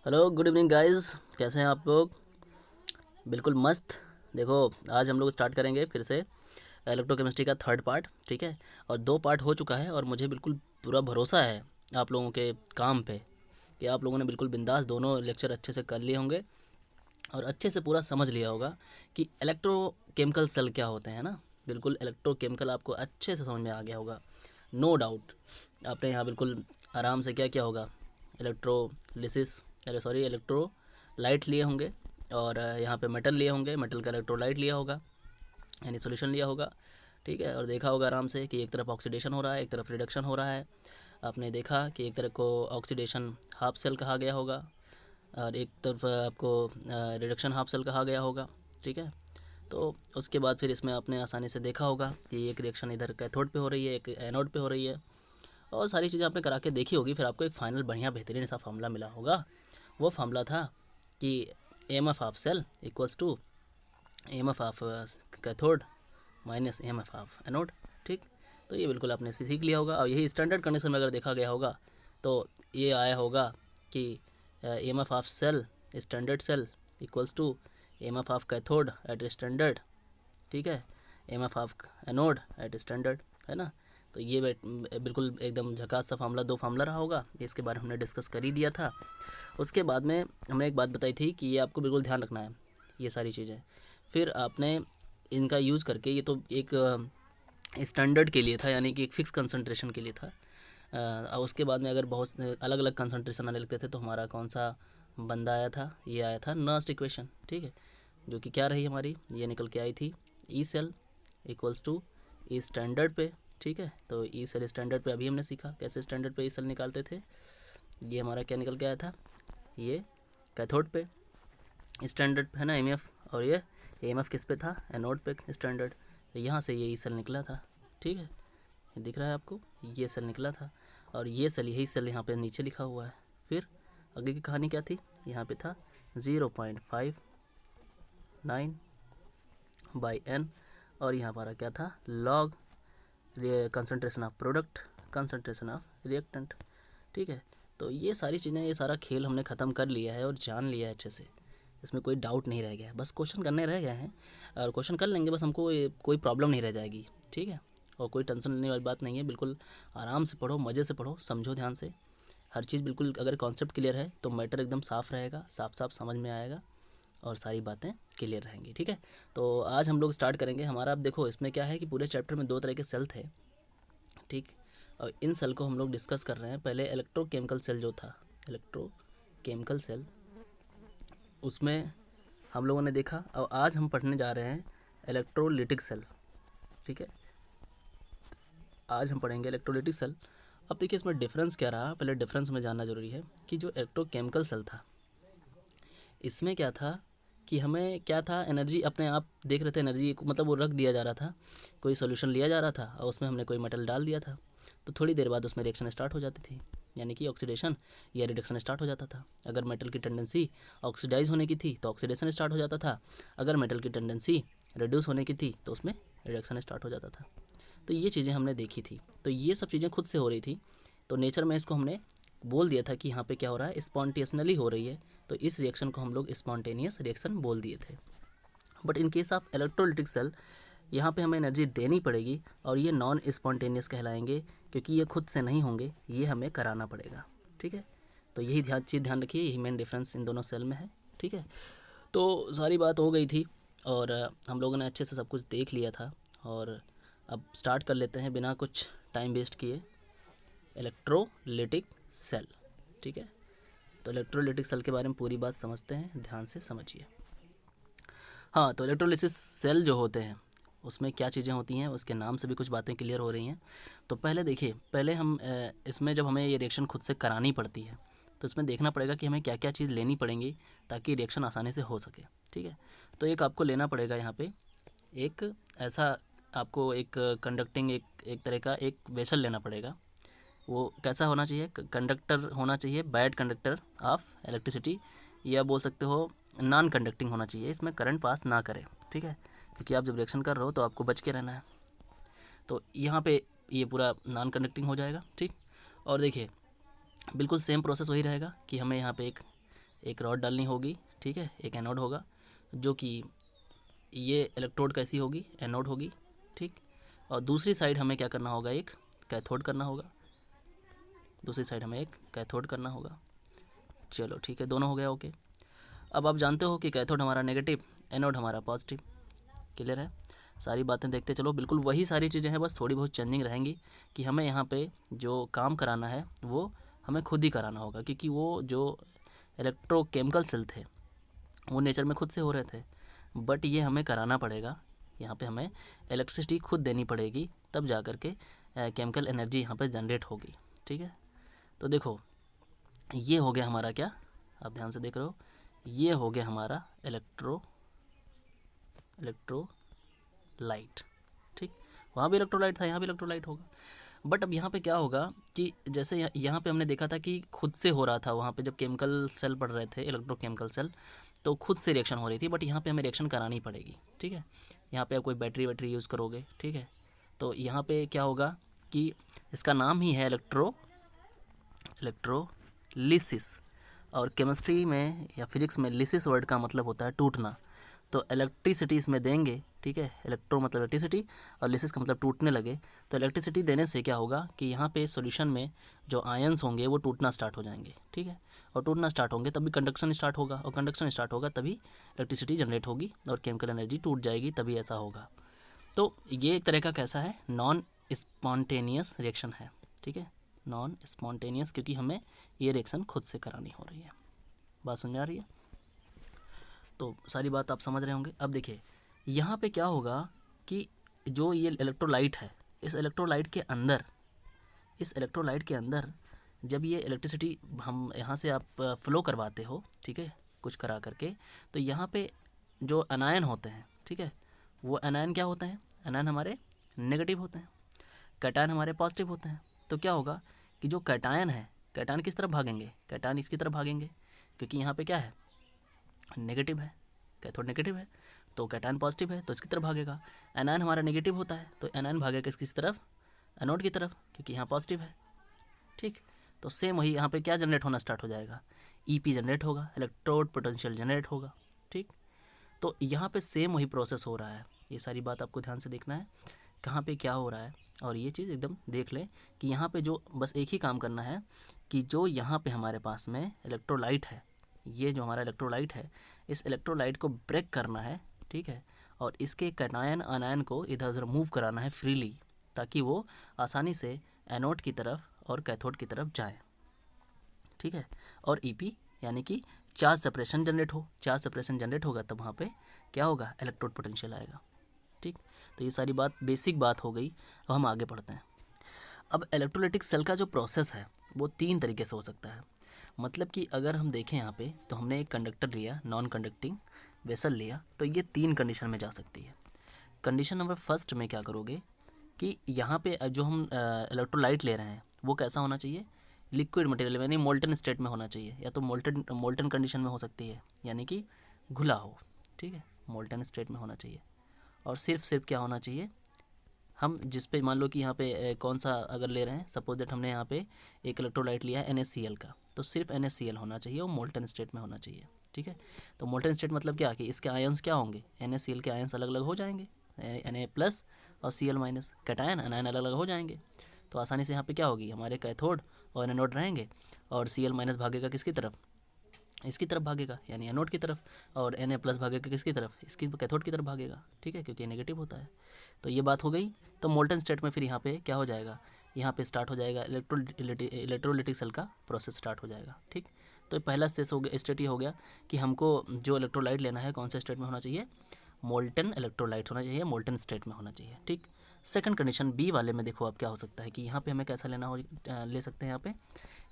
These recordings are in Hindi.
Hello, good evening guys. कैसे हैं आप लोग? बिल्कुल मस्त। देखो, आज हम लोग स्टार्ट करेंगे फिर से इलेक्ट्रोकेमिस्ट्री का थर्ड पार्ट। ठीक है, और दो पार्ट हो चुका है और मुझे बिल्कुल पूरा भरोसा है आप लोगों के काम पे कि आप लोगों ने बिल्कुल बिंदास दोनों लेक्चर अच्छे से कर लिए होंगे और अच्छे से पूरा समझ लिया होगा कि इलेक्ट्रोकेमिकल सेल क्या होते हैं ना। बिल्कुल इलेक्ट्रोकेमिकल आपको अच्छे से समझ में आ गया होगा, नो डाउट। आपने यहाँ बिल्कुल आराम से क्या क्या होगा, इलेक्ट्रोलिसिस, अरे सॉरी, इलेक्ट्रोलाइट लिए होंगे और यहाँ पे मेटल लिए होंगे, मेटल का इलेक्ट्रोलाइट लिया होगा, यानी सॉल्यूशन लिया होगा। ठीक है, और देखा होगा आराम से कि एक तरफ ऑक्सीडेशन हो रहा है, एक तरफ रिडक्शन हो रहा है। आपने देखा कि एक तरफ को ऑक्सीडेशन हाफ सेल कहा गया होगा और एक तरफ आपको रिडक्शन हाफ सेल कहा गया होगा। ठीक है, तो उसके बाद फिर इसमें आपने आसानी से देखा होगा कि एक रिएक्शन इधर कैथोड पे हो रही है, एक एनोड पे हो रही है, और सारी चीज़ें आपने करा के देखी होगी। फिर आपको एक फाइनल बढ़िया बेहतरीन सा फार्मूला मिला होगा। वो फार्मूला था कि M F of cell equals to M F of cathode minus M F of anode. ठीक, तो ये बिल्कुल आपने सीख लिया होगा और यही स्टैंडर्ड कंडीशन में अगर देखा गया होगा तो ये आया होगा कि M F of cell standard cell equals to M F of cathode at standard. ठीक है, M F of anode at standard, है ना। तो ये बिल्कुल एकदम झकास सा फार्मूला, दो फार्मूला रहा होगा, इसके बारे में हमने डिस्कस कर ही दिया था। उसके बाद में हमने एक बात बताई थी कि ये आपको बिल्कुल ध्यान रखना है ये सारी चीज़ें। फिर आपने इनका यूज़ करके, ये तो एक स्टैंडर्ड के लिए था, यानी कि एक फ़िक्स कंसंट्रेशन के लिए था। और उसके बाद में अगर बहुत अलग अलग कंसंट्रेशन आने लगते थे तो हमारा कौन सा बंदा आया था, ये आया था नर्स्ट इक्वेशन। ठीक है, जो कि क्या रही हमारी, ये निकल के आई थी E cell equals to E standard पे। ठीक है, तो ई सेल स्टैंडर्ड पे अभी हमने सीखा कैसे स्टैंडर्ड पे ई सेल निकालते थे। ये हमारा क्या निकल के आया था, ये कैथोड पे स्टैंडर्ड है ना, एम एफ, और ये एम एफ किस पे था, एनोड पे स्टैंडर्ड। तो यहाँ से ये ई सेल निकला था। ठीक है, ये दिख रहा है आपको, ये सेल निकला था और ये सेल, यही सेल यहाँ पे नीचे लिखा हुआ है। फिर आगे की कहानी क्या थी, यहाँ पे था 0.59 बाई एन, और यहाँ पर क्या था, log concentration of product, concentration of reactant. ठीक है, तो ये सारी चीज़ें, ये सारा खेल हमने ख़त्म कर लिया है और जान लिया है अच्छे से। इसमें कोई डाउट नहीं रह गया है, बस क्वेश्चन करने रह गए हैं और क्वेश्चन कर लेंगे बस, हमको कोई प्रॉब्लम नहीं रह जाएगी। ठीक है, और कोई टेंशन लेने वाली बात नहीं है। बिल्कुल आराम से पढ़ो, मज़े से पढ़ो, समझो ध्यान से हर चीज़। बिल्कुल अगर कॉन्सेप्ट क्लियर है तो मैटर एकदम साफ़ रहेगा, साफ साफ समझ में आएगा और सारी बातें क्लियर रहेंगी। ठीक है, तो आज हम लोग स्टार्ट करेंगे हमारा। अब देखो इसमें क्या है कि पूरे चैप्टर में दो तरह के सेल थे। ठीक, और इन सेल को हम लोग डिस्कस कर रहे हैं। पहले इलेक्ट्रोकेमिकल सेल जो था, इलेक्ट्रोकेमिकल सेल, उसमें हम लोगों ने देखा, और आज हम पढ़ने जा रहे हैं इलेक्ट्रोलिटिक सेल। ठीक है, आज हम पढ़ेंगे इलेक्ट्रोलिटिक सेल। अब देखिए इसमें डिफरेंस क्या रहा, पहले डिफरेंस में जानना ज़रूरी है कि जो इलेक्ट्रोकेमिकल सेल था, इसमें क्या था कि हमें क्या था, एनर्जी अपने आप देख रहे थे, एनर्जी मतलब वो रख दिया जा रहा था, कोई सोल्यूशन लिया जा रहा था और उसमें हमने कोई मेटल डाल दिया था, तो थोड़ी देर बाद उसमें रिएक्शन स्टार्ट हो जाती थी, यानी कि ऑक्सीडेशन या रिडक्शन स्टार्ट हो जाता था। अगर मेटल की टेंडेंसी ऑक्सीडाइज होने की थी तो ऑक्सीडेशन स्टार्ट हो जाता था, अगर मेटल की टेंडेंसी रिड्यूस होने की थी तो उसमें रिडक्शन स्टार्ट हो जाता था। तो ये चीज़ें हमने देखी थी, तो ये सब चीज़ें खुद से हो रही थी। तो नेचर में इसको हमने बोल दिया था कि यहाँ पे क्या हो रहा है, स्पॉन्टेनियसली हो रही है, तो इस रिएक्शन को हम लोग स्पॉन्टेनियस रिएक्शन बोल दिए थे। But in case of electrolytic cell, यहाँ पे हमें एनर्जी देनी पड़ेगी और ये नॉन स्पॉन्टेनियस कहलाएंगे, क्योंकि ये खुद से नहीं होंगे, ये हमें कराना पड़ेगा। ठीक है, तो यही ध्यान रखिए, यही मेन डिफरेंस इन दोनों सेल में है। ठीक है, तो सारी बात हो गई थी और हम लोगों ने अच्छे से सब कुछ देख लिया था, और अब स्टार्ट कर लेते हैं बिना कुछ टाइम वेस्ट किए, इलेक्ट्रोलिटिक सेल। ठीक है, तो इलेक्ट्रोलिटिक सेल के बारे में पूरी बात समझते हैं, ध्यान से समझिए। हाँ, तो इलेक्ट्रोलिसिस सेल जो होते हैं उसमें क्या चीज़ें होती हैं, उसके नाम से भी कुछ बातें क्लियर हो रही हैं। तो पहले देखिए, पहले हम इसमें जब हमें ये रिएक्शन खुद से करानी पड़ती है तो इसमें देखना पड़ेगा कि हमें क्या क्या चीज़ लेनी पड़ेंगी ताकि रिएक्शन आसानी से हो सके। ठीक है, तो एक आपको लेना पड़ेगा यहाँ पे, एक ऐसा आपको एक कंडक्टिंग एक तरह का एक वेसल लेना पड़ेगा। वो कैसा होना चाहिए, कंडक्टर होना चाहिए, बैड कंडक्टर ऑफ इलेक्ट्रिसिटी, या बोल सकते हो नॉन कंडक्टिंग होना चाहिए, इसमें करंट पास ना करे। ठीक है, क्योंकि आप जब रिएक्शन कर रहे हो तो आपको बच के रहना है। तो यहाँ पे ये पूरा नॉन कंडक्टिंग हो जाएगा। ठीक, और देखिए बिल्कुल सेम प्रोसेस वही रहेगा कि हमें यहाँ पे एक एक रॉड डालनी होगी, ठीक है, एक एनोड होगा, जो कि ये इलेक्ट्रोड कैसी होगी, एनोड होगी, ठीक। और दूसरी साइड हमें क्या करना होगा, एक कैथोड करना होगा, दूसरी साइड हमें एक कैथोड करना होगा। चलो ठीक है, दोनों हो गया, ओके। अब आप जानते हो कि कैथोड हमारा नेगेटिव, एनोड हमारा पॉजिटिव, क्लियर है। सारी बातें देखते चलो, बिल्कुल वही सारी चीज़ें हैं, बस थोड़ी बहुत चेंजिंग रहेंगी कि हमें यहाँ पे जो काम कराना है वो हमें खुद ही कराना होगा, क्योंकि वो जो इलेक्ट्रोकेमिकल सेल थे वो नेचर में खुद से हो रहे थे, बट ये हमें कराना पड़ेगा। यहाँ पे हमें इलेक्ट्रिसिटी खुद देनी पड़ेगी, तब जा कर के केमिकल एनर्जी यहाँ पे जनरेट होगी, ठीक है। तो देखो ये हो गया हमारा क्या, आप ध्यान से देख रहे हो, ये हो गया हमारा इलेक्ट्रोलाइट, ठीक। वहाँ भी इलेक्ट्रोलाइट था, यहाँ भी इलेक्ट्रोलाइट होगा, बट अब यहाँ पे क्या होगा कि जैसे यहाँ पे हमने देखा था कि खुद से हो रहा था, वहाँ पे जब केमिकल सेल पढ़ रहे थे, इलेक्ट्रोकेमिकल सेल, तो खुद से रिएक्शन हो रही थी, बट यहाँ पे हमें रिएक्शन करानी पड़ेगी, ठीक है। यहाँ पे आप कोई बैटरी वैटरी यूज़ करोगे, ठीक है, तो यहाँ पे क्या होगा कि इसका नाम ही है इलेक्ट्रोलिसिस, और केमिस्ट्री में या फिजिक्स में लिसिस वर्ड का मतलब होता है टूटना। तो इलेक्ट्रिसिटी इसमें देंगे, ठीक है, इलेक्ट्रो मतलब इलेक्ट्रिसिटी और लिसिस का मतलब टूटने लगे। तो इलेक्ट्रिसिटी देने से क्या होगा कि यहाँ पे सॉल्यूशन में जो आयंस होंगे वो टूटना स्टार्ट हो जाएंगे, ठीक है, और टूटना स्टार्ट होंगे तभी कंडक्शन स्टार्ट होगा, और कंडक्शन स्टार्ट होगा तभी इलेक्ट्रिसिटी जनरेट होगी और केमिकल एनर्जी टूट जाएगी, तभी ऐसा होगा। तो ये एक तरह का कैसा है, नॉन स्पॉन्टेनियस रिएक्शन है, ठीक है, नॉन स्पॉन्टेनियस, क्योंकि हमें ये रिएक्शन खुद से करानी हो रही है। बात समझ आ रही है? तो सारी बात आप समझ रहे होंगे। अब देखिए यहाँ पे क्या होगा कि जो ये इलेक्ट्रोलाइट है, इस इलेक्ट्रोलाइट के अंदर जब ये इलेक्ट्रिसिटी हम यहाँ से आप फ्लो करवाते हो, ठीक है, कुछ करा करके, तो यहाँ पे जो एनायन होते हैं, ठीक है, वो एनायन क्या होते हैं, एनायन हमारे नेगेटिव होते हैं, कैटायन हमारे पॉजिटिव होते हैं। तो क्या होगा कि जो कैटायन है, कैटायन किस तरफ भागेंगे, कैटायन इसकी तरफ भागेंगे, क्योंकि यहाँ पे क्या है, नेगेटिव है, कैथोड नेगेटिव है, तो कैटायन पॉजिटिव है तो इसकी तरफ भागेगा। एनायन हमारा नेगेटिव होता है तो एनायन भागेगा किसकी तरफ, एनोड की तरफ, क्योंकि यहाँ पॉजिटिव है, ठीक। तो सेम वही यहाँ पे क्या जनरेट होना स्टार्ट हो जाएगा, ईपी जनरेट होगा, इलेक्ट्रोड पोटेंशियल जनरेट होगा, ठीक। तो यहाँ पे सेम वही प्रोसेस हो रहा है। ये सारी बात आपको ध्यान से देखना है कहाँ पे क्या हो रहा है, और ये चीज़ एकदम देख लें कि यहाँ पे जो बस एक ही काम करना है कि जो यहाँ पे हमारे पास में इलेक्ट्रोलाइट है, ये जो हमारा इलेक्ट्रोलाइट है, इस इलेक्ट्रोलाइट को ब्रेक करना है, ठीक है, और इसके कैटायन आनायन को इधर उधर मूव कराना है फ्रीली, ताकि वो आसानी से एनोड की तरफ और कैथोड की तरफ जाए, ठीक है। और ईपी यानी कि चार्ज सेपरेशन जनरेट हो, चार्ज सेपरेशन जनरेट होगा तब वहाँ पे क्या होगा, इलेक्ट्रोड पोटेंशियल आएगा, ठीक। तो ये सारी बात बेसिक बात हो गई। अब हम आगे बढ़ते हैं। अब इलेक्ट्रोलाइटिक सेल का जो प्रोसेस है वो 3 तरीके से हो सकता है। मतलब कि अगर हम देखें यहाँ पे तो हमने एक कंडक्टर लिया, नॉन कंडक्टिंग वेसल लिया, तो ये 3 कंडीशन में जा सकती है। कंडीशन नंबर फर्स्ट में क्या करोगे कि यहाँ पे जो हम इलेक्ट्रोलाइट ले रहे हैं वो कैसा होना चाहिए, लिक्विड मटेरियल यानी मोल्टन स्टेट में होना चाहिए, या तो मोल्टन कंडीशन में हो सकती है, यानी कि घुला हो, ठीक है, मोल्टन स्टेट में होना चाहिए। और सिर्फ क्या होना चाहिए, हम जिस पे मान लो कि यहाँ पे कौन सा अगर ले रहे हैं, सपोज दैट हमने यहाँ पे एक इलेक्ट्रोलाइट लिया है NaCl का, तो सिर्फ NaCl होना चाहिए और मोल्टन स्टेट में होना चाहिए, ठीक है। तो मोल्टन स्टेट मतलब क्या कि इसके आयंस क्या होंगे, NaCl के आयंस अलग अलग हो जाएंगे, Na+ और Cl-, कैटायन आयन अलग अलग हो जाएंगे। तो आसानी से यहाँ पे क्या होगी, हमारे कैथोड और एनोड रहेंगे, और Cl- भागेगा किसकी तरफ, इसकी तरफ भागेगा यानी एनोड की तरफ, और Na+ भागेगा किसकी तरफ, इसकी कैथोड की तरफ भागेगा, ठीक है, क्योंकि नेगेटिव होता है। तो ये बात हो गई। तो मोल्टन स्टेट में फिर यहाँ पे क्या हो जाएगा, यहाँ पे स्टार्ट हो जाएगा इलेक्ट्रोलिटिक सेल का प्रोसेस स्टार्ट हो जाएगा, ठीक। तो पहला स्टेट ये हो गया कि हमको जो इलेक्ट्रोलाइट लेना है कौन से स्टेट में होना चाहिए, मोल्टन इलेक्ट्रोलाइट होना चाहिए, मोल्टन स्टेट में होना चाहिए, ठीक। सेकंड कंडीशन बी वाले में देखो अब क्या हो सकता है कि यहाँ पे हमें कैसा ले सकते हैं,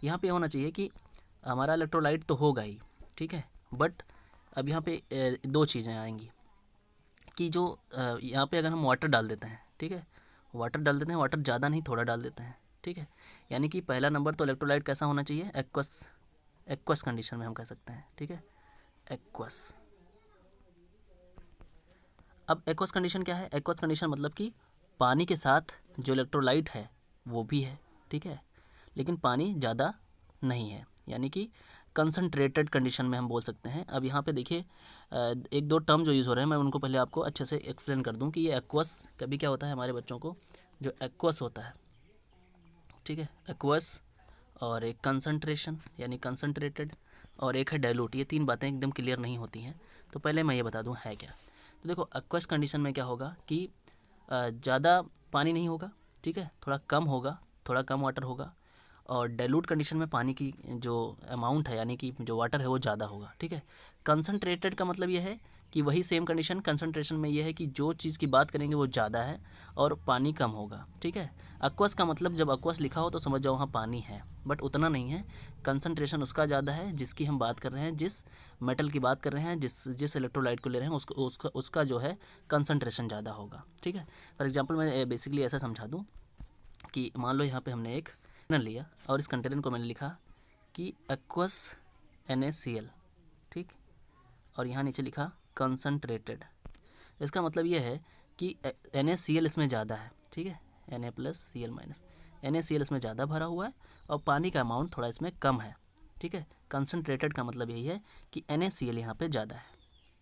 यहाँ पे होना चाहिए कि हमारा इलेक्ट्रोलाइट तो होगा ही, ठीक है, बट अब यहाँ पे 2 चीज़ें आएंगी कि जो यहाँ पे अगर हम वाटर डाल देते हैं, ठीक है, वाटर डाल देते हैं, वाटर ज़्यादा नहीं थोड़ा डाल देते हैं, ठीक है, यानी कि पहला नंबर तो इलेक्ट्रोलाइट कैसा होना चाहिए, एक्वस कंडीशन में हम कह सकते हैं, ठीक है, एक्वस। अब एक्वस कंडीशन क्या है, एक्वस कंडीशन मतलब कि पानी के साथ जो इलेक्ट्रोलाइट है वो भी है, ठीक है, लेकिन पानी ज़्यादा नहीं है, यानी कि कंसनट्रेटेड कंडीशन में हम बोल सकते हैं। अब यहाँ पे देखिए एक दो टर्म जो यूज़ हो रहे हैं, मैं उनको पहले आपको अच्छे से एक्सप्लेन कर दूं कि ये एक्वस कभी क्या होता है हमारे बच्चों को, जो एक्वस होता है, ठीक है, एक्वस, और एक कंसंट्रेशन यानी कंसंट्रेटेड, और एक है डाइल्यूट। ये तीन बातें एकदम क्लियर नहीं होती हैं, तो पहले मैं ये बता दूं है क्या। तो देखो एक्वस कंडीशन में क्या होगा कि ज़्यादा पानी नहीं होगा, ठीक है, थोड़ा कम होगा, थोड़ा कम वाटर होगा। और डाइल्यूट कंडीशन में पानी की जो अमाउंट है यानी कि जो वाटर है वो ज़्यादा होगा, ठीक है। कंसंट्रेटेड का मतलब ये है कि वही सेम कंडीशन कंसंट्रेशन में ये है कि जो चीज़ की बात करेंगे वो ज़्यादा है और पानी कम होगा, ठीक है। एक्वस का मतलब जब एक्वस लिखा हो तो समझ जाओ वहाँ पानी है, बट उतना नहीं है। कंसंट्रेशन उसका ज़्यादा है जिसकी हम बात कर रहे हैं, जिस मेटल की बात कर रहे हैं, जिस इलेक्ट्रोलाइट को ले रहे हैं उसका जो है कंसंट्रेशन ज़्यादा होगा, ठीक है। फॉर एग्जाम्पल मैं बेसिकली ऐसा समझा दूँ कि मान लो यहाँ पे हमने एक कंटेनर लिया और इस कंटेनर को मैंने लिखा कि एक्वस NaCl, ठीक, और यहाँ नीचे लिखा कंसंट्रेटेड। इसका मतलब ये है कि NaCl इसमें ज़्यादा है, ठीक है, Na+Cl-, NaCl इसमें ज़्यादा भरा हुआ है और पानी का अमाउंट थोड़ा इसमें कम है, ठीक है। कंसंट्रेटेड का मतलब यही है कि NaCl यहाँ पे ज़्यादा है,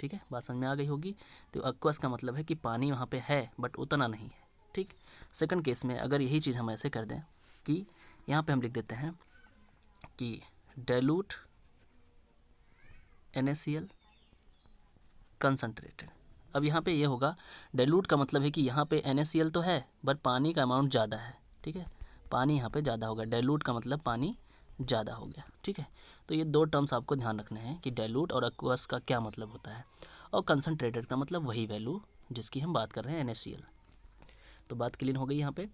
ठीक है, बात समझ में आ गई होगी। तो एक्वस का मतलब है कि पानी वहाँ पे है बट उतना नहीं है, ठीक। सेकंड केस में अगर यही चीज़ हम ऐसे कर दें कि यहाँ पे हम लिख देते हैं कि डाइल्यूट NaCl कंसंट्रेटेड। अब यहाँ पे ये होगा, डाइल्यूट का मतलब है कि यहाँ पे NaCl तो है बट पानी का अमाउंट ज़्यादा है, ठीक है, पानी यहाँ पे ज़्यादा होगा। डाइल्यूट का मतलब पानी ज़्यादा हो गया, ठीक है। तो ये दो टर्म्स आपको ध्यान रखने हैं कि डाइल्यूट और एक्वस का क्या मतलब होता है, और कंसंट्रेटेड का मतलब वही वैल्यू जिसकी हम बात कर रहे हैं NaCl। तो बात क्लियर हो गई यहाँ पे।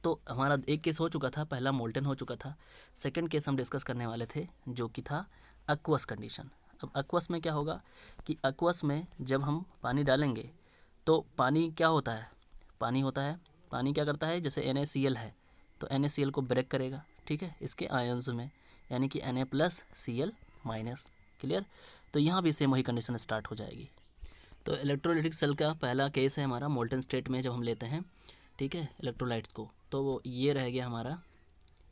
तो हमारा एक केस हो चुका था, पहला मोल्टन हो चुका था। सेकंड केस हम डिस्कस करने वाले थे जो कि था एक्वस कंडीशन। अब एक्वस में क्या होगा कि एक्वस में जब हम पानी डालेंगे तो पानी क्या होता है, पानी होता है, पानी क्या करता है, जैसे NaCl है तो NaCl को ब्रेक करेगा, ठीक है, इसके आयंस में, यानी कि Na+Cl-। क्लियर। तो यहाँ भी सेम वही कंडीशन स्टार्ट हो जाएगी। तो इलेक्ट्रोलाइटिक सेल का पहला केस है हमारा मोल्टन स्टेट में जब हम लेते हैं, ठीक है, इलेक्ट्रोलाइट्स को, तो वो ये रह गया हमारा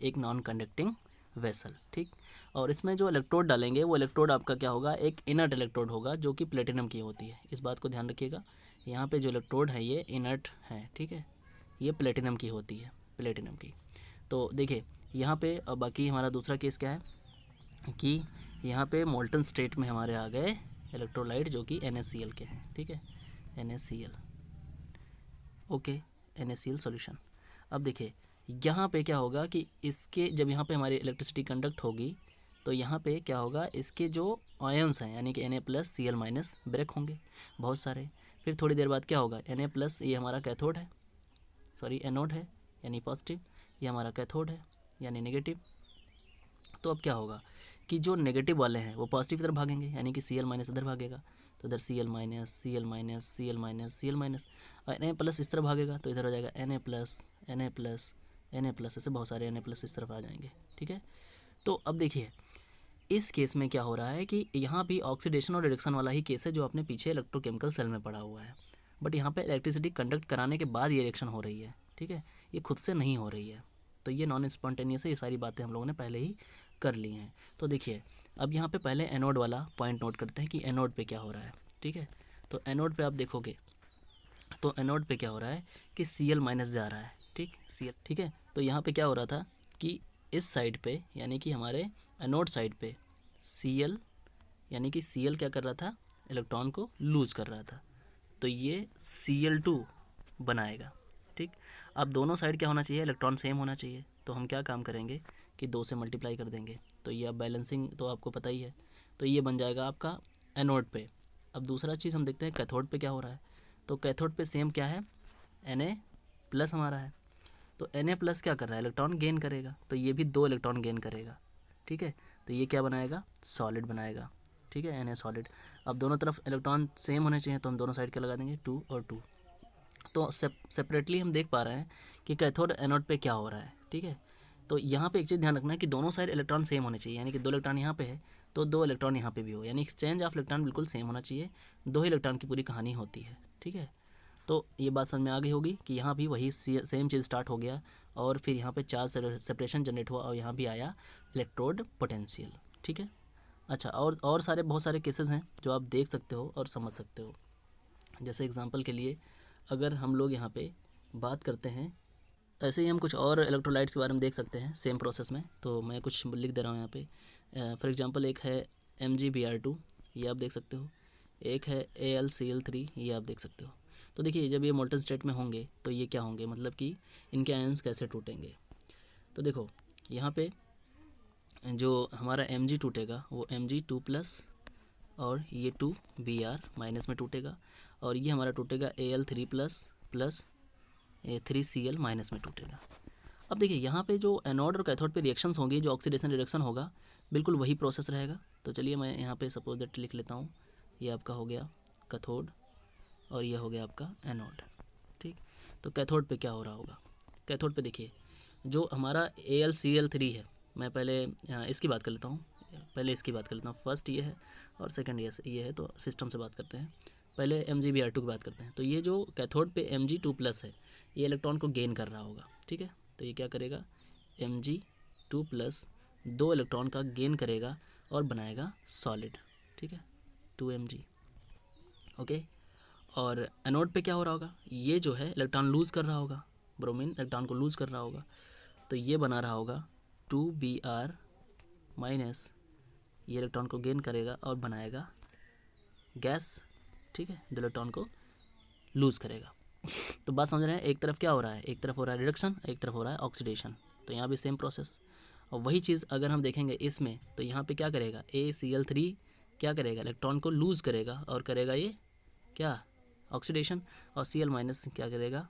एक नॉन कंडक्टिंग वेसल, ठीक। और इसमें जो इलेक्ट्रोड डालेंगे वो इलेक्ट्रोड आपका क्या होगा, एक इनर्ट इलेक्ट्रोड होगा जो कि प्लेटिनम की होती है। इस बात को ध्यान रखिएगा, यहाँ पे जो इलेक्ट्रोड है ये इनर्ट है, ठीक है, ये प्लेटिनम की होती है, प्लेटिनम की। तो देखिए यहाँ पे अब बाकी हमारा दूसरा केस क्या है कि यहाँ पे मोल्टन स्टेट में हमारे आ गए इलेक्ट्रोलाइट जो कि NaCl के हैं, ठीक है, NaCl, ओके, NaCl सॉल्यूशन। अब देखिए यहाँ पे क्या होगा कि इसके जब यहाँ पे हमारी इलेक्ट्रिसिटी कंडक्ट होगी तो यहाँ पे क्या होगा, इसके जो आयंस हैं यानी कि Na+Cl- ब्रेक होंगे बहुत सारे। फिर थोड़ी देर बाद क्या होगा, Na+ ये हमारा कैथोड है, सॉरी एनोड है यानी पॉजिटिव, ये हमारा कैथोड है यानी नेगेटिव। तो अब क्या होगा कि जो नेगेटिव वाले हैं वो पॉजिटिव की तरफ भागेंगे यानी कि Cl- इधर भागेगा, तो इधर Cl-, Cl-, Cl-, Cl-, और Na+ इस तरफ भागेगा तो इधर हो जाएगा Na+, Na+, ऐसे बहुत सारे Na+ इस तरफ आ जाएंगे, ठीक है। तो अब देखिए इस केस में क्या हो रहा है कि यहाँ भी ऑक्सीडेशन और रिडक्शन वाला ही केस है जो आपने पीछे इलेक्ट्रोकेमिकल सेल में पढ़ा हुआ है, बट यहाँ पे इलेक्ट्रिसिटी कंडक्ट कराने के बाद ये रिएक्शन हो रही है, ठीक है, ये खुद से नहीं हो रही है। तो ये नॉन स्पॉन्टेनियस है, ये सारी बातें हम लोगों ने पहले ही कर ली हैं। तो देखिए अब यहाँ पे पहले एनोड वाला पॉइंट नोट करते हैं कि एनोड पे क्या हो रहा है, ठीक है। तो एनोड पे आप देखोगे तो एनोड पे क्या हो रहा है कि Cl- जा रहा है, ठीक है। तो यहाँ पे क्या हो रहा था कि इस साइड पे यानी कि हमारे एनोड साइड पे Cl यानी कि Cl क्या कर रहा था, इलेक्ट्रॉन को लूज़ कर रहा था, तो ये Cl2 बनाएगा, ठीक। अब दोनों साइड क्या होना चाहिए, इलेक्ट्रॉन सेम होना चाहिए। तो हम क्या काम करेंगे कि 2 से मल्टीप्लाई कर देंगे, तो ये अब बैलेंसिंग तो आपको पता ही है, तो ये बन जाएगा आपका एनोड पे। अब दूसरा चीज़ हम देखते हैं कैथोड पे क्या हो रहा है। तो कैथोड पे सेम क्या है, Na+ हमारा है, तो Na+ क्या कर रहा है, इलेक्ट्रॉन गेन करेगा, तो ये भी 2 इलेक्ट्रॉन गेन करेगा, ठीक है। तो ये क्या बनाएगा, सॉलिड बनाएगा, ठीक है, Na सॉलिड। अब दोनों तरफ इलेक्ट्रॉन सेम होने चाहिए तो हम दोनों साइड क्या लगा देंगे, 2 और 2। तो सेपरेटली हम देख पा रहे हैं कि कैथोड एनोड पे क्या हो रहा है, ठीक है। तो यहाँ पे एक चीज़ ध्यान रखना है कि दोनों साइड इलेक्ट्रॉन सेम होने चाहिए, यानी कि 2 इलेक्ट्रॉन यहाँ पे है तो 2 इलेक्ट्रॉन यहाँ पे भी हो, यानी एक्सचेंज ऑफ इलेक्ट्रॉन बिल्कुल सेम होना चाहिए। 2 ही इलेक्ट्रॉन की पूरी कहानी होती है, ठीक है। तो ये बात समझ में आ गई होगी कि यहाँ भी वही सेम चीज़ स्टार्ट हो गया और फिर यहाँ पे चार्ज सेपरेशन जनरेट हुआ और यहाँ भी आया इलेक्ट्रोड पोटेंशियल, ठीक है। अच्छा, और सारे बहुत सारे केसेस हैं जो आप देख सकते हो और समझ सकते हो। जैसे एग्जांपल के लिए अगर हम लोग यहाँ पे बात करते हैं, ऐसे ही हम कुछ और इलेक्ट्रोलाइट्स के बारे में देख सकते हैं सेम प्रोसेस में। तो मैं कुछ लिख दे रहा हूँ यहाँ पे। फॉर एग्जांपल एक है MgBr2, ये आप देख सकते हो। एक है AlCl3, ये आप देख सकते हो। तो देखिए जब ये मोल्टन स्टेट में होंगे तो ये क्या होंगे, मतलब कि इनके आयंस कैसे टूटेंगे। तो देखो यहाँ पे जो हमारा Mg टूटेगा वो Mg2+ और ये 2Br माइनस में टूटेगा, और ये हमारा टूटेगा Al3+ A3Cl माइनस में टूटेगा। अब देखिए यहाँ पे जो एनोड और कैथोड पे रिएक्शंस होंगी, जो ऑक्सीडेशन रिडक्शन होगा, बिल्कुल वही प्रोसेस रहेगा। तो चलिए मैं यहाँ पे सपोज दैट लिख लेता हूँ, ये आपका हो गया कैथोड और ये हो गया आपका एनोड, ठीक। तो कैथोड पे क्या हो रहा होगा, कैथोड पे देखिए जो हमारा AlCl3 है, मैं पहले इसकी बात कर लेता हूँ, फर्स्ट ये है और सेकंड ये है, तो सिस्टम से बात करते हैं। पहले MgBr2 की बात करते हैं। तो ये जो कैथोड पे Mg2+ है, ये इलेक्ट्रॉन को गेन कर रहा होगा, ठीक है। तो ये क्या करेगा, Mg2+ 2 इलेक्ट्रॉन का गेन करेगा और बनाएगा सॉलिड, ठीक है, 2Mg, ओके। और एनोड पे क्या हो रहा होगा, ये जो है इलेक्ट्रॉन लूज़ कर रहा होगा, ब्रोमीन इलेक्ट्रॉन को लूज़ कर रहा होगा, तो ये बना रहा होगा 2Br माइनस, ये इलेक्ट्रॉन को गेन करेगा और बनाएगा गैस, ठीक है, जो इलेक्ट्रॉन को लूज़ करेगा। तो बात समझ रहे हैं, एक तरफ क्या हो रहा है, एक तरफ हो रहा है रिडक्शन, एक तरफ हो रहा है ऑक्सीडेशन। तो यहाँ भी सेम प्रोसेस, और वही चीज़ अगर हम देखेंगे इसमें, तो यहाँ पे क्या करेगा, ACl3 क्या करेगा, इलेक्ट्रॉन को लूज़ करेगा और करेगा ये क्या, ऑक्सीडेशन, और Cl- क्या करेगा,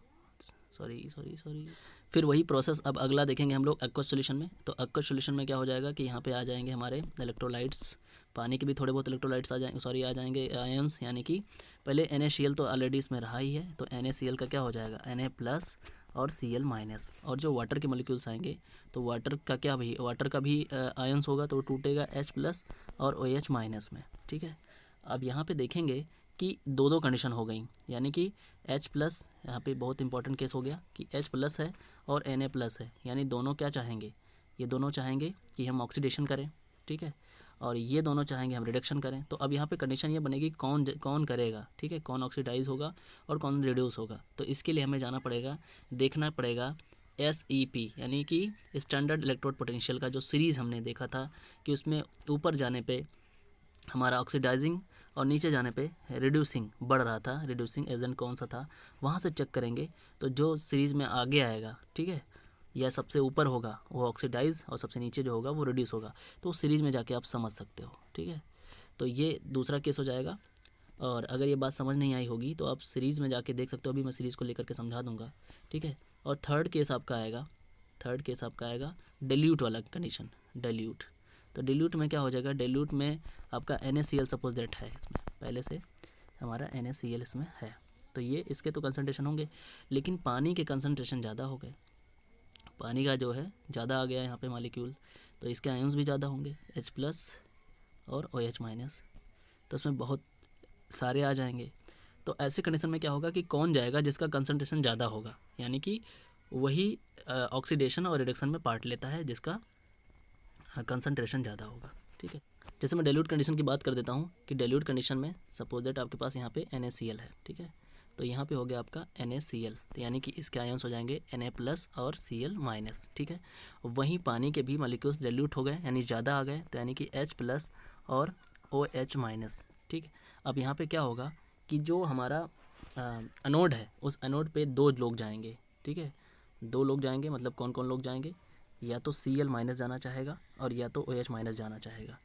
सॉरी। फिर वही प्रोसेस अब अगला देखेंगे हम लोग एक्वस सॉल्यूशन में। तो एक्वस सॉल्यूशन में क्या हो जाएगा कि यहाँ पे आ जाएंगे हमारे इलेक्ट्रोलाइट्स, पानी के भी थोड़े बहुत इलेक्ट्रोलाइट्स आ जाएंगे आयंस, यानी कि पहले NaCl तो ऑलरेडी इसमें रहा ही है, तो NaCl का क्या हो जाएगा, Na+ और Cl-, और जो वाटर के मॉलिक्यूल्स आएंगे, तो वाटर का क्या भाई, वाटर का भी आयंस होगा, तो टूटेगा H+ और OH- में, ठीक है। अब यहाँ पे देखेंगे कि दो कंडीशन हो गई, यानी कि H+, यहाँ पे बहुत इंपॉर्टेंट केस हो गया कि H+ है और Na+ है, यानी दोनों क्या चाहेंगे, ये दोनों चाहेंगे कि हम ऑक्सीडेशन करें, ठीक है, और ये दोनों चाहेंगे हम रिडक्शन करें। तो अब यहाँ पे कंडीशन ये बनेगी कौन करेगा, ठीक है, कौन ऑक्सीडाइज होगा और कौन रिड्यूस होगा। तो इसके लिए हमें जाना पड़ेगा, देखना पड़ेगा SEP, यानी कि स्टैंडर्ड इलेक्ट्रोड पोटेंशियल का जो सीरीज़ हमने देखा था कि उसमें ऊपर जाने पे हमारा ऑक्सीडाइजिंग और नीचे जाने पे रिड्यूसिंग बढ़ रहा था, रिड्यूसिंग एजेंट कौन सा था, वहाँ से चेक करेंगे। तो जो सीरीज़ में आगे आएगा, ठीक है, या सबसे ऊपर होगा वो ऑक्सीडाइज और सबसे नीचे जो होगा वो रिड्यूस होगा, तो उस सीरीज़ में जाके आप समझ सकते हो, ठीक है। तो ये दूसरा केस हो जाएगा। और अगर ये बात समझ नहीं आई होगी तो आप सीरीज़ में जाके देख सकते हो, अभी मैं सीरीज़ को लेकर के समझा दूंगा, ठीक है। और थर्ड केस आपका आएगा डिल्यूट वाला कंडीशन, डिल्यूट। तो डिल्यूट में क्या हो जाएगा, डिल्यूट में आपका NaCl सपोज दैट है, इसमें पहले से हमारा NaCl इसमें है, तो ये इसके तो कंसंट्रेशन होंगे, लेकिन पानी के कंसंट्रेशन ज़्यादा हो गए, पानी का जो है ज़्यादा आ गया यहाँ पे मॉलिक्यूल, तो इसके आयंस भी ज़्यादा होंगे, H+ और OH-, तो इसमें बहुत सारे आ जाएंगे। तो ऐसे कंडीशन में क्या होगा कि कौन जाएगा, जिसका कंसंट्रेशन ज़्यादा होगा, यानी कि वही ऑक्सीडेशन और रिडक्शन में पार्ट लेता है जिसका कंसंट्रेशन ज़्यादा होगा, ठीक है। जैसे मैं डाइल्यूट कंडीशन की बात कर देता हूँ कि डाइल्यूट कंडीशन में सपोज दैट आपके पास यहाँ पे NaCl है, ठीक है, तो यहाँ पे हो गया आपका NaCl, तो यानी कि इसके आयंस हो जाएंगे Na+ और Cl-, ठीक है। वहीं पानी के भी मॉलिक्यूल्स डाइल्यूट हो गए, यानी ज़्यादा आ गए, तो यानी कि H+ और OH-, ठीक है। अब यहाँ पे क्या होगा कि जो हमारा एनोड है, उस एनोड पे 2 लोग जाएंगे, ठीक है, 2 लोग जाएंगे, मतलब कौन कौन लोग जाएंगे, या तो Cl- जाना चाहेगा और या तो OH- जाना चाहेगा,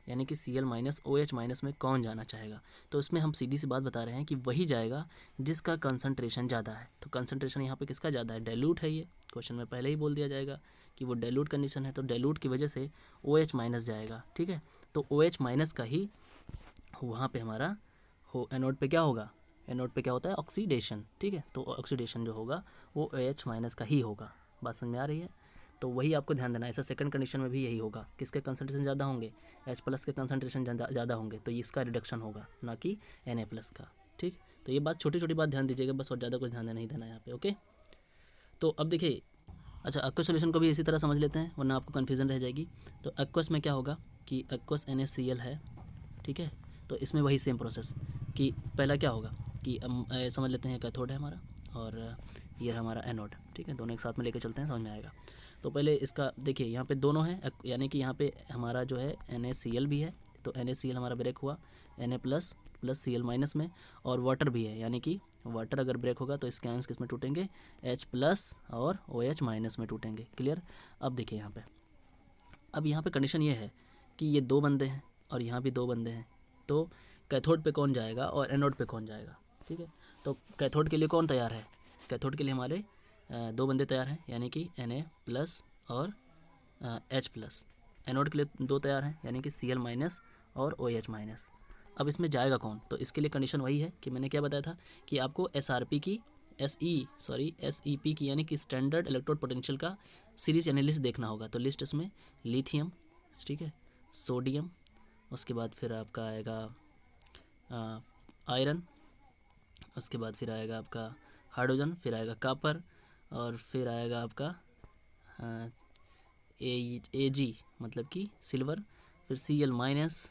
यानी कि Cl- OH- में कौन जाना चाहेगा। तो इसमें हम सीधी सी बात बता रहे हैं कि वही जाएगा जिसका कंसंट्रेशन ज़्यादा है। तो कंसंट्रेशन यहाँ पे किसका ज़्यादा है, डाइल्यूट है, ये क्वेश्चन में पहले ही बोल दिया जाएगा कि वो डाइल्यूट कंडीशन है, तो डाइल्यूट की वजह से OH- जाएगा, ठीक है। तो OH- का ही वहाँ पे हमारा हो एनोड पे क्या होगा, एनोड पे क्या होता है, ऑक्सीडेशन, ठीक है। तो ऑक्सीडेशन जो होगा वो OH- का ही होगा, बात समझ में आ रही है। तो वही आपको ध्यान देना है, ऐसा सेकंड कंडीशन में भी यही होगा, किसके कंसंट्रेशन ज़्यादा होंगे, H+ के कंसंट्रेशन ज़्यादा होंगे, तो इसका रिडक्शन होगा, ना कि Na+ का, ठीक। तो ये बात छोटी छोटी बात ध्यान दीजिएगा बस, और ज़्यादा कुछ ध्यान नहीं देना है यहाँ पे, ओके। तो अब देखिए, अच्छा एक्वस सॉल्यूशन को भी इसी तरह समझ लेते हैं, वरना आपको कन्फ्यूजन रह जाएगी। तो एक्वस में क्या होगा, कि एक्वस NaCl है, ठीक है। तो इसमें वही सेम प्रोसेस कि पहला क्या होगा कि हम समझ लेते हैं कैथोड है हमारा और ये हमारा एनोड, ठीक है। दोनों एक साथ में लेकर चलते हैं, समझ में आएगा। तो पहले इसका देखिए, यहाँ पे दोनों हैं, यानी कि यहाँ पे हमारा जो है NaCl भी है, तो NaCl हमारा ब्रेक हुआ Na plus plus Cl minus में, और वाटर भी है, यानी कि वाटर अगर ब्रेक होगा तो इसके आयंस किस में टूटेंगे, H प्लस और OH माइनस में टूटेंगे। क्लियर। अब देखिए यहाँ पे, अब यहाँ पे कंडीशन ये है कि ये दो बंदे हैं और यहाँ भी दो बंदे हैं, तो कैथोड पे कौन जाएगा और एनोड पे कौन जाएगा, ठीक है। तो कैथोड के लिए कौन तैयार है, कैथोड के लिए हमारे दो बंदे तैयार हैं, यानी कि Na प्लस और H प्लस। एनोड के लिए दो तैयार हैं, यानी कि Cl माइनस और OH माइनस। अब इसमें जाएगा कौन, तो इसके लिए कंडीशन वही है कि मैंने क्या बताया था कि आपको SRP की SEP की, यानी कि स्टैंडर्ड इलेक्ट्रोड पोटेंशियल का सीरीज एनालिसिस देखना होगा। तो लिस्ट इसमें लिथियम, ठीक है, सोडियम, उसके बाद फिर आपका आएगा आयरन, उसके बाद फिर आएगा आपका हाइड्रोजन, फिर आएगा कॉपर, और फिर आएगा आपका Ag मतलब कि सिल्वर, फिर Cl माइनस,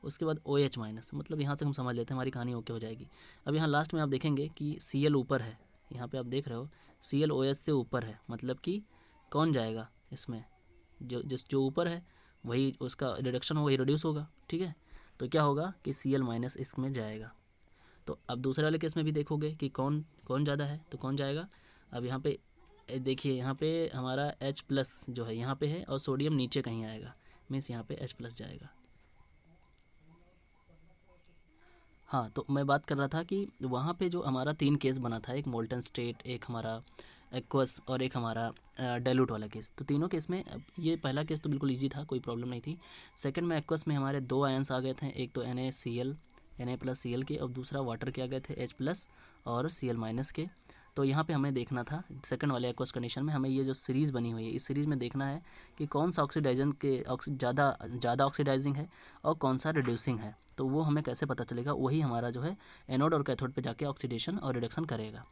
उसके बाद OH माइनस। मतलब यहाँ तक हम समझ लेते हैं, हमारी कहानी ओके हो जाएगी। अब यहाँ लास्ट में आप देखेंगे कि Cl ऊपर है, यहाँ पे आप देख रहे हो Cl OH से ऊपर है, मतलब कि कौन जाएगा इसमें, जो ऊपर है वही उसका रिडक्शन होगा, वही रिड्यूस होगा, ठीक है। तो क्या होगा कि Cl माइनस इसमें जाएगा। तो अब दूसरे वाले केस में भी देखोगे कि कौन कौन ज़्यादा है, तो कौन जाएगा। अब यहाँ पे देखिए, यहाँ पे हमारा H प्लस जो है यहाँ पे है और सोडियम नीचे कहीं आएगा, मीन्स यहाँ पे H प्लस जाएगा। हाँ, तो मैं बात कर रहा था कि वहाँ पे जो हमारा तीन केस बना था, एक मोल्टन स्टेट, एक हमारा एक्वस और एक हमारा डाइल्यूट वाला केस। तो तीनों केस में ये पहला केस तो बिल्कुल इजी था, कोई प्रॉब्लम नहीं थी। सेकंड में एक्वस में हमारे दो आयंस आ गए थे, एक तो Na प्लस Cl के, और दूसरा वाटर के आ गए थे H प्लस और Cl माइनस के। तो यहाँ पे हमें देखना था सेकंड वाले एक्वस कंडीशन में, हमें ये जो सीरीज़ बनी हुई है इस सीरीज़ में देखना है कि कौन सा ऑक्सीडाइजन के ज़्यादा ऑक्सीडाइजिंग है और कौन सा रिड्यूसिंग है। तो वो हमें कैसे पता चलेगा, वही हमारा जो है एनोड और कैथोड पे जाके ऑक्सीडेशन और रिडक्शन करेगा,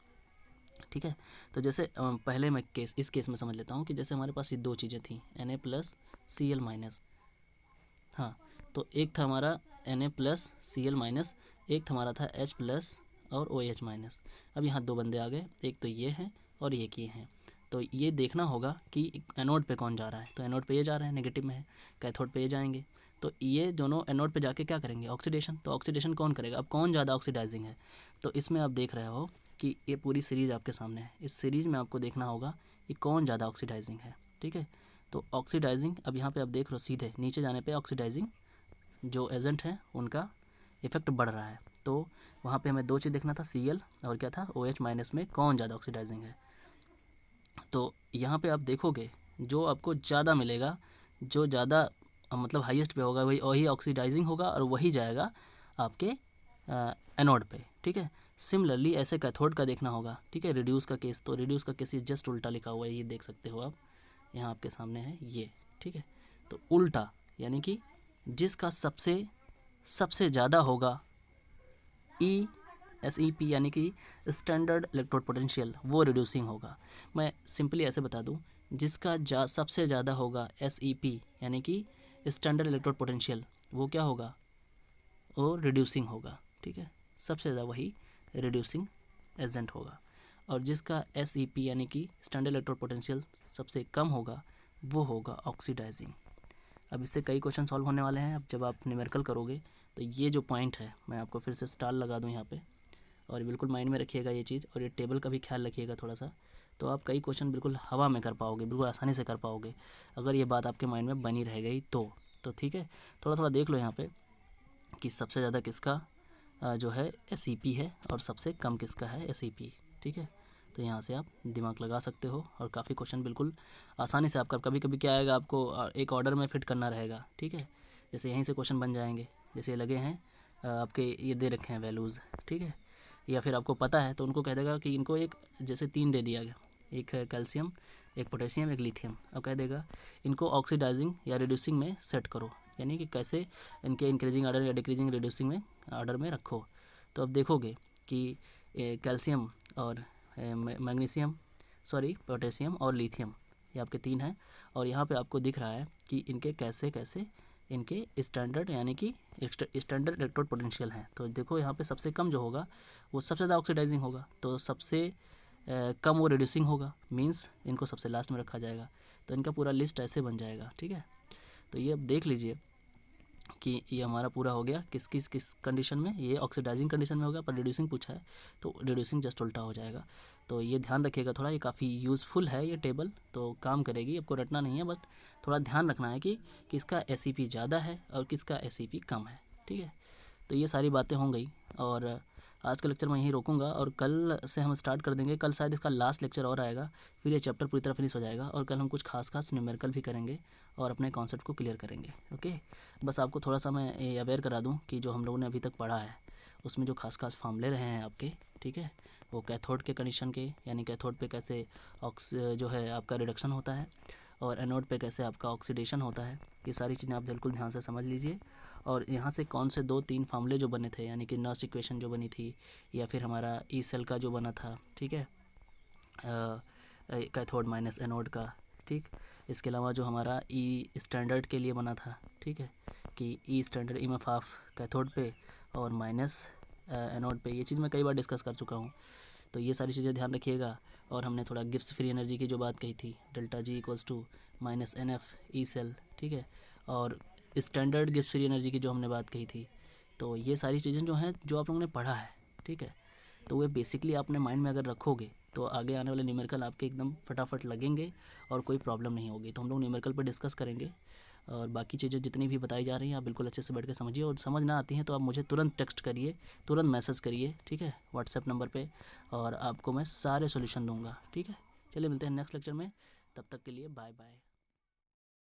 ठीक है। तो जैसे पहले मैं इस केस में समझ लेता हूँ कि जैसे हमारे पास ये दो चीज़ें थी, Na प्लस Cl माइनस। हाँ, तो एक था हमारा Na प्लस Cl माइनस, एक था हमारा था H प्लस और OH माइनस। अब यहाँ दो बंदे आ गए, एक तो ये हैं और एक ये हैं। तो ये देखना होगा कि एनोड पे कौन जा रहा है, तो एनोड पे ये जा रहे हैं, नेगेटिव में है, कैथोड पे ये जाएंगे। तो ये दोनों एनोड पे जाके क्या करेंगे, ऑक्सीडेशन। तो ऑक्सीडेशन कौन करेगा, अब कौन ज़्यादा ऑक्सीडाइजिंग है। तो इसमें आप देख रहे हो कि ये पूरी सीरीज़ आपके सामने है, इस सीरीज़ में आपको देखना होगा कि कौन ज़्यादा ऑक्सीडाइजिंग है, ठीक है। तो ऑक्सीडाइजिंग, अब यहाँ पे आप देख रहे हो सीधे नीचे जाने पे ऑक्सीडाइजिंग जो एजेंट है उनका इफेक्ट बढ़ रहा है। तो वहाँ पे हमें दो चीज़ देखना था, Cl और क्या था, OH माइनस में कौन ज़्यादा ऑक्सीडाइजिंग है। तो यहाँ पे आप देखोगे जो आपको ज़्यादा मिलेगा, जो ज़्यादा मतलब हाईएस्ट पे होगा, वही ऑक्सीडाइजिंग होगा और वही जाएगा आपके एनोड पे, ठीक है। सिमिलरली ऐसे कैथोड का देखना होगा, ठीक है। रिड्यूस का केस, तो रिड्यूस का केस जस्ट उल्टा लिखा हुआ है, ये देख सकते हो आप, यहाँ आपके सामने है ये, ठीक है। तो उल्टा यानी कि जिसका सबसे ज़्यादा होगा SEP यानी कि स्टैंडर्ड इलेक्ट्रोड पोटेंशियल, वो रिड्यूसिंग होगा। मैं सिंपली ऐसे बता दूं, जिसका सबसे ज़्यादा होगा SEP यानी कि स्टैंडर्ड इलेक्ट्रोड पोटेंशियल, वो क्या होगा, वो रिड्यूसिंग होगा, ठीक है। सबसे ज़्यादा वही रिड्यूसिंग एजेंट होगा। और जिसका SEP यानी कि स्टैंडर्ड इलेक्ट्रोड पोटेंशियल सबसे कम होगा, वो होगा ऑक्सीडाइजिंग। अब इससे कई क्वेश्चन सॉल्व होने वाले हैं। अब जब आप न्यूमेरिकल करोगे तो ये जो पॉइंट है, मैं आपको फिर से स्टार लगा दूं यहाँ पे, और बिल्कुल माइंड में रखिएगा ये चीज़, और ये टेबल का भी ख्याल रखिएगा थोड़ा सा। तो आप कई क्वेश्चन बिल्कुल हवा में कर पाओगे, बिल्कुल आसानी से कर पाओगे, अगर ये बात आपके माइंड में बनी रह गई तो ठीक है। थोड़ा थोड़ा देख लो यहाँ पे कि सबसे ज़्यादा किसका जो है SEP है और सबसे कम किसका है SEP, ठीक है। तो यहाँ से आप दिमाग लगा सकते हो और काफ़ी क्वेश्चन बिल्कुल आसानी से आपका, कभी कभी क्या आएगा, आपको एक ऑर्डर में फिट करना रहेगा, ठीक है। जैसे यहीं से क्वेश्चन बन जाएंगे, जैसे लगे हैं आपके ये दे रखे हैं वैल्यूज़, ठीक है, या फिर आपको पता है तो उनको कह देगा कि इनको एक जैसे 3 दे दिया गया, एक है कैल्शियम, एक पोटेशियम, एक लिथियम। अब कह देगा इनको ऑक्सीडाइजिंग या रिड्यूसिंग में सेट करो, यानी कि कैसे इनके इंक्रीजिंग ऑर्डर या डिक्रीजिंग रिड्यूसिंग में ऑर्डर में रखो। तो अब देखोगे कि कैल्शियम और मैग्नीशियम, पोटेशियम और लिथियम, ये आपके 3 हैं, और यहाँ पे आपको दिख रहा है कि इनके कैसे कैसे इनके स्टैंडर्ड यानी कि स्टैंडर्ड इलेक्ट्रोड पोटेंशियल हैं। तो देखो यहाँ पे सबसे कम जो होगा वो सबसे ज़्यादा ऑक्सीडाइजिंग होगा, तो सबसे कम वो रिड्यूसिंग होगा, मींस इनको सबसे लास्ट में रखा जाएगा। तो इनका पूरा लिस्ट ऐसे बन जाएगा, ठीक है। तो ये अब देख लीजिए कि ये हमारा पूरा हो गया किस कंडीशन में, ये ऑक्सीडाइजिंग कंडीशन में होगा, पर रिड्यूसिंग पूछा है तो रिड्यूसिंग जस्ट उल्टा हो जाएगा। तो ये ध्यान रखिएगा थोड़ा, ये काफ़ी यूज़फुल है ये टेबल, तो काम करेगी, आपको रटना नहीं है, बस थोड़ा ध्यान रखना है कि किसका एसईपी ज़्यादा है और किसका एसईपी कम है, ठीक है। तो ये सारी बातें हो गई और आज का लेक्चर मैं यहीं रोकूंगा और कल से हम स्टार्ट कर देंगे। कल शायद इसका लास्ट लेक्चर और आएगा, फिर ये चैप्टर पूरी तरह फिनिश हो जाएगा और कल हम कुछ खास न्यूमेरिकल भी करेंगे और अपने कॉन्सेप्ट को क्लियर करेंगे। ओके, बस आपको थोड़ा सा मैं ये अवेयर करा दूं कि जो हम लोगों ने अभी तक पढ़ा है उसमें जो खास फार्मूले रहे हैं आपके, ठीक है, वो कैथोड के कंडीशन के, यानी कैथोड पे कैसे जो है आपका रिडक्शन होता है और एनोड पे कैसे आपका ऑक्सीडेशन होता है, ये सारी चीज़ें आप बिल्कुल ध्यान से समझ लीजिए। और यहाँ से कौन से 2-3 फार्मूले जो बने थे, यानी कि नॉस इक्वेशन जो बनी थी या फिर हमारा ई सेल का जो बना था, ठीक है, कैथोड माइनस एनोड का, ठीक। इसके अलावा जो हमारा ई स्टैंडर्ड के लिए बना था, ठीक है, कि ई स्टैंडर्ड ईएमएफ ऑफ कैथोड पे और माइनस एनोड पे, ये चीज़ मैं कई बार डिस्कस कर चुका हूँ। तो ये सारी चीज़ें ध्यान रखिएगा। और हमने थोड़ा गिब्स फ्री एनर्जी की जो बात कही थी, delta G equals to minus N F E cell, ठीक है, और स्टैंडर्ड गिब्स फ्री एनर्जी की जो हमने बात कही थी। तो ये सारी चीज़ें जो हैं जो आप लोगों ने पढ़ा है, ठीक है, तो वे बेसिकली आपने माइंड में अगर रखोगे तो आगे आने वाले न्यूमेरिकल आपके एकदम फटाफट लगेंगे और कोई प्रॉब्लम नहीं होगी। तो हम लोग न्यूमेरिकल पर डिस्कस करेंगे और बाकी चीज़ें जितनी भी बताई जा रही हैं आप बिल्कुल अच्छे से बैठ के समझिए, और समझ ना आती हैं तो आप मुझे तुरंत टेक्स्ट करिए, तुरंत मैसेज करिए, ठीक है, व्हाट्सएप नंबर पे, और आपको मैं सारे सॉल्यूशन दूंगा, ठीक है। चलिए मिलते हैं नेक्स्ट लेक्चर में, तब तक के लिए बाय बाय।